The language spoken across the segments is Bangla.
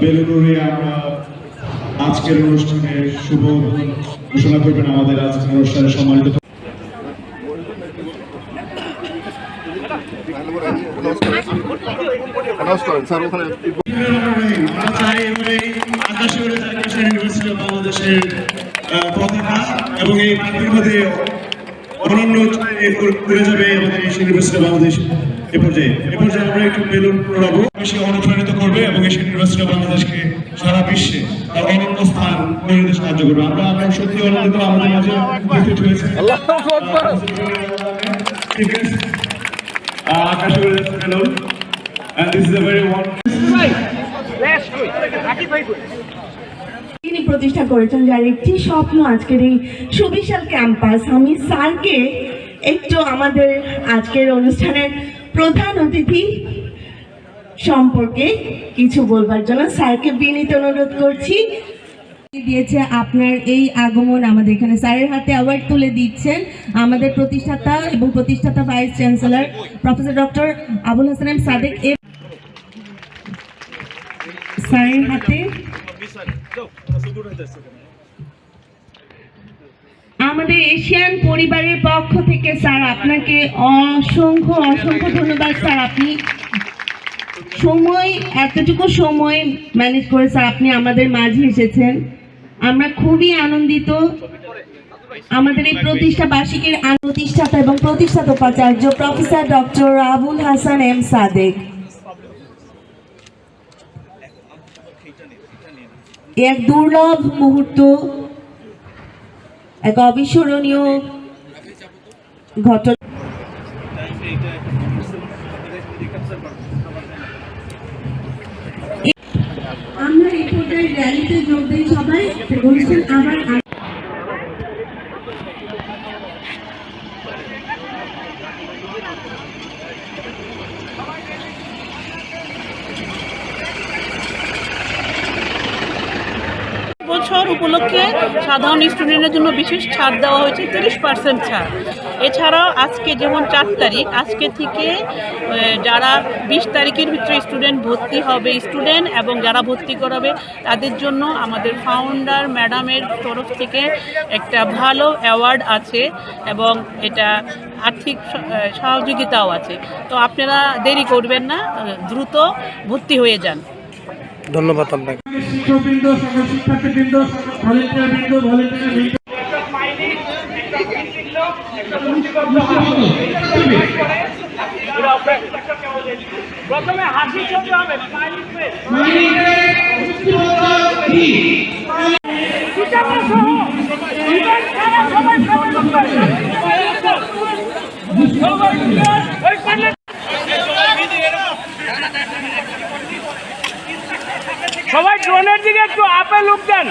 বেলুনুরে আমরা আজকের অনুষ্ঠানে শুভ ঘোষণা করবেন আমাদের আজকের অনুষ্ঠানে সম্মানিত বাংলাদেশের পতাকা এবং এই পাখির মধ্যে অনন্য করে যাবে আমাদের ইউনিভার্সিটি বাংলাদেশ। এ পর্যায়ে আমরা একটু বেলুন উড়াবো, বেশি অনুপ্রাণিত করবে এবং এই ইউনিভার্সিটি বাংলাদেশকে সারা বিশ্বে তার অনন্য স্থান করে দিতে সাহায্য করবে। আমরা সত্যি আনন্দিত আমাদের মাঝে উপস্থিত হয়েছে আকাশ balloon and this is a very তিনি প্রতিষ্ঠা করেছেন, যার একটি স্বপ্ন আজকের এই সুবিশাল ক্যাম্পাস। আমি স্যারকে একটু আমাদের আজকের অনুষ্ঠানের প্রধান অতিথি সম্পর্কে কিছু বলবার জন্য স্যারকে বিনীত অনুরোধ করছি। দিয়েছে আপনার এই আগমন আমাদের এখানে, স্যারের হাতে অ্যাওয়ার্ড তুলে দিচ্ছেন আমাদের প্রতিষ্ঠাতা এবং প্রতিষ্ঠাতা vice chancellor professor doctor Abul Hasan M Sadek. স্যারের হাতে আমাদের এশিয়ান পরিবারের পক্ষ থেকে স্যার আপনাকে অসংখ্য ধন্যবাদ। স্যার আপনি এতটুকু সময় ম্যানেজ করে স্যার আপনি আমাদের মাঝে এসেছেন, আমরা খুবই আনন্দিত। আমাদের এই প্রতিষ্ঠাবার্ষিকীর প্রতিষ্ঠাতা এবং প্রতিষ্ঠাতা উপাচার্য professor doctor Abul Hasan M Sadek এক দুর্লভ মুহূর্ত, এক অবিস্মরণীয় ঘটনা। আমরা এই পর্যায়ে র্যালিতে যোগ দিই, সবাই বলছেন আবার বছর উপলক্ষে সাধারণ স্টুডেন্টের জন্য বিশেষ ছাড় দেওয়া হয়েছে, 30% ছাড়। এছাড়াও আজকে যেমন 4 তারিখ, আজকে থেকে যারা 20 তারিখের ভিতরে স্টুডেন্ট ভর্তি হবে, স্টুডেন্ট এবং যারা ভর্তি করাবে তাদের জন্য আমাদের ফাউন্ডার ম্যাডামের তরফ থেকে একটা ভালো অ্যাওয়ার্ড আছে এবং এটা আর্থিক সহযোগিতাও আছে। তো আপনারা দেরি করবেন না, দ্রুত ভর্তি হয়ে যান। ধন্যবাদ আপনাকে। শিক্ষকবৃন্দ, সকল শিক্ষার্থীবৃন্দ, ভলেন্টিয়ারবৃন্দ প্রথমে হাসি ছবি হবে, সবাই ড্রোনের দিকে একটু আপে লুক দেন।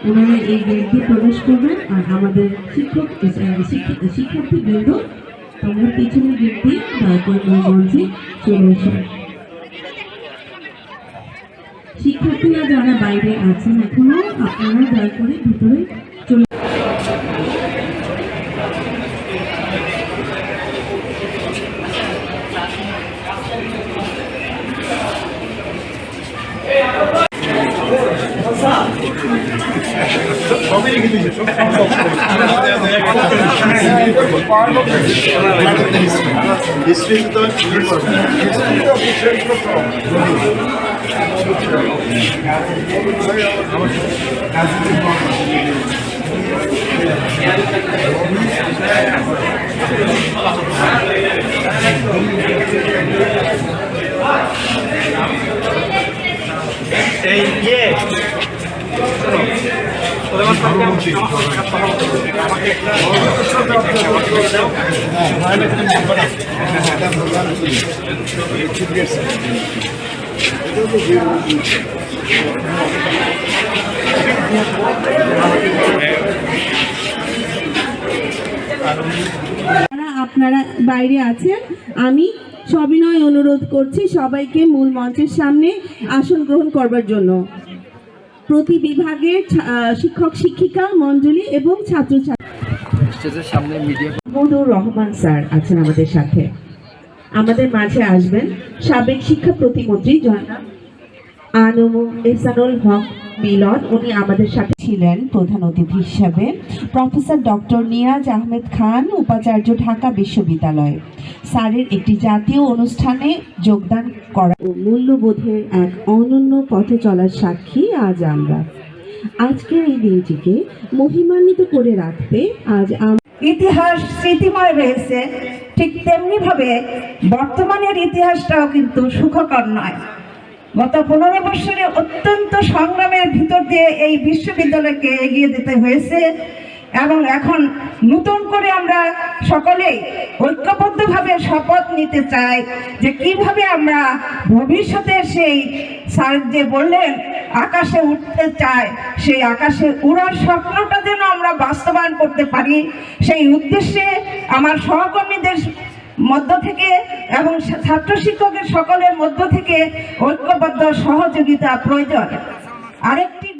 ওনারা এই গেটে প্রবেশ করবেন আর আমাদের শিক্ষার্থীবৃন্দ তোমরা পিছনের গেট দিয়ে দয়া করে মঞ্চে চলে এসো। শিক্ষার্থীরা যারা বাইরে আছেন এখনো আপনারা দয়া করে ভিতরে চলে আপনারা বাইরে আছেন, আমি সবিনয় অনুরোধ করছি সবাইকে মূল মঞ্চের সামনে আসন গ্রহণ করবার জন্য। প্রতি বিভাগের শিক্ষক শিক্ষিকা মণ্ডলী এবং ছাত্রছাত্রী। স্টেজের সামনে মিডিয়া মাহমুদুর রহমান স্যার আছেন আমাদের সাথে। আমাদের মাঝে আসবেন সাবেক শিক্ষা প্রতিমন্ত্রী জনাব আনম এহসানুল হক মিলন, উনি আমাদের সাথে ছিলেন প্রধান অতিথি হিসাবে। প্রফেসর ডক্টর নিয়াজ আহমেদ খান, উপাচার্য, ঢাকা বিশ্ববিদ্যালয়। স্যারের একটি জাতীয় অনুষ্ঠানে যোগদান করা ও মূল্যবোধের এক অনন্য পথে চলার সাক্ষী আজ আমরা। আজকের এই দিনটিকে মহিমান্বিত করে রাখতে আজ ইতিহাস স্মৃতিময় রয়েছে, ঠিক তেমনি ভাবে বর্তমানের ইতিহাসটাও কিন্তু সুখকর নয়। গত 15 বছরে অত্যন্ত সংগ্রামের ভিতর দিয়ে এই বিশ্ববিদ্যালয়কে এগিয়ে যেতে হয়েছে এবং এখন নতুন করে আমরা সকলেই ঐক্যবদ্ধভাবে শপথ নিতে চাই যে কিভাবে আমরা ভবিষ্যতে সেই স্যার যে বললেন আকাশে উঠতে চায়, সেই আকাশে উড়ার স্বপ্নটা যেন আমরা বাস্তবায়ন করতে পারি। সেই উদ্দেশ্যে আমার সহকর্মীদের মধ্য থেকে এবং ছাত্র শিক্ষকের সকলের মধ্য থেকে ঐক্যবদ্ধ সহযোগিতা প্রয়োজন। আরেক